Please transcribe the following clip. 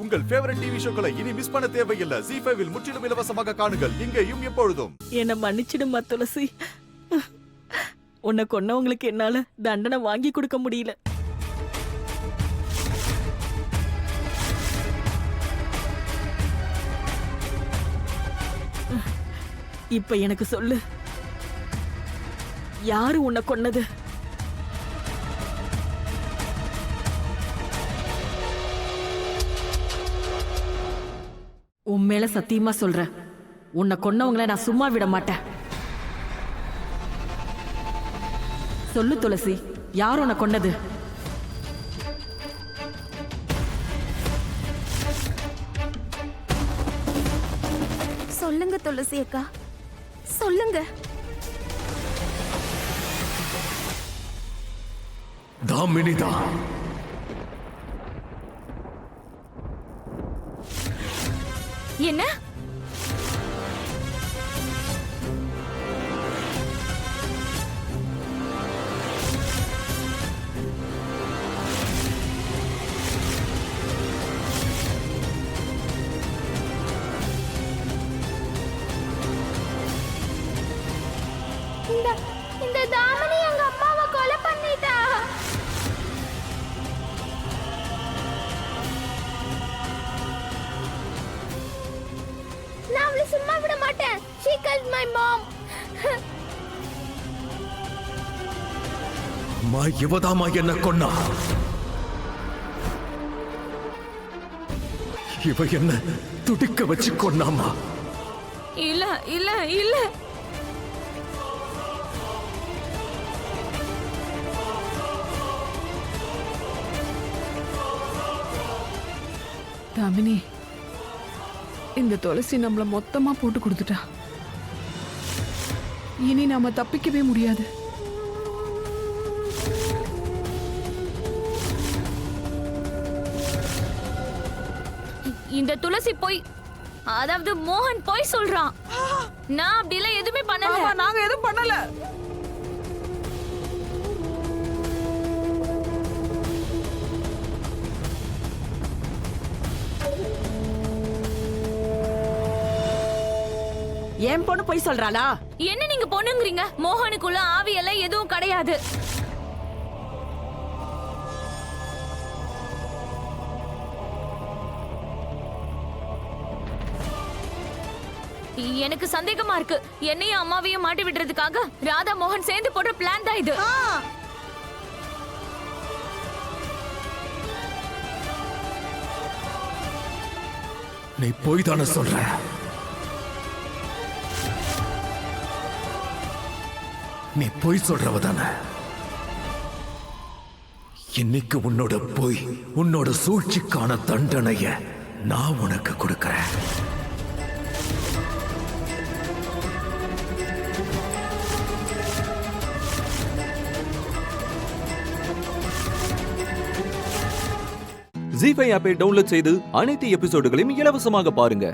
உங்கள் favourite TV ஷோக்களை இனி miss பண்ண தேவையில்லை. ZEE5 இல் முற்றிலும் இலவசமாக காணுங்கள், இங்கேயும் எப்பொழுதும். என்ன மன்னிச்சிடுமா துளசி. உன்னை கொன்னவங்களுக்கு என்னால தண்டனை வாங்கி கொடுக்க முடியல. இப்ப எனக்கு சொல்லு, யாரு உன்னை கொன்னது? உன் மேல சத்தியமா சொல்றேன், உன்னை கொன்னவங்கள நான் சும்மா விட மாட்டேன். சொல்லு துளசி, யார் உன்னை கொன்னது? சொல்லுங்க துளசி அக்கா, சொல்லுங்க. தாமினிதா. என்ன? இந்த தாமினி எங்க அம்மாவை கொலை பண்ணிட்டா. நான் அவளை சும்மா விட மாட்டேன். She killed my mom. அம்மா, இவதாமா என்ன கொன்னா? இவ என்ன துடிக்க வச்சு கொன்னாமா? இல்ல இல்ல இல்ல. தாமினி, இந்த துளசி நம்மள மொத்தமா போட்டு கொடுத்துட்டா. இனி நாம தப்பிக்கவே முடியாது. இந்த துளசி போய், அதாவது மோகன் போய் சொல்றான். நான் அப்படிலாம் எதுவுமே பண்ணல. நாங்க எதுவும் பண்ணல. என் பொண்ணு போய் சொல்றாளா? என்ன நீங்க பொண்ணுங்கிறீங்க? மோகனுக்குள்ள ஆவியெல்லாம் எதுவும் கிடையாது. எனக்கு சந்தேகமா இருக்கு. என்னையும் அம்மாவையும் மாட்டி விடுறதுக்காக ராதா மோகன் சேர்ந்து போடுற பிளான் தான் இது. நீ போய் தானே சொல்ற? நீ போய் சொல்றவ தானே? இன்னைக்கு உன்னோட போய், உன்னோட சூழ்ச்சிக்கான தண்டனைய நான் உனக்கு கொடுக்கிறேன். ZEE5 ஆப்பை டவுன்லோட் செய்து அனைத்து எபிசோடுகளையும் இலவசமாக பாருங்க.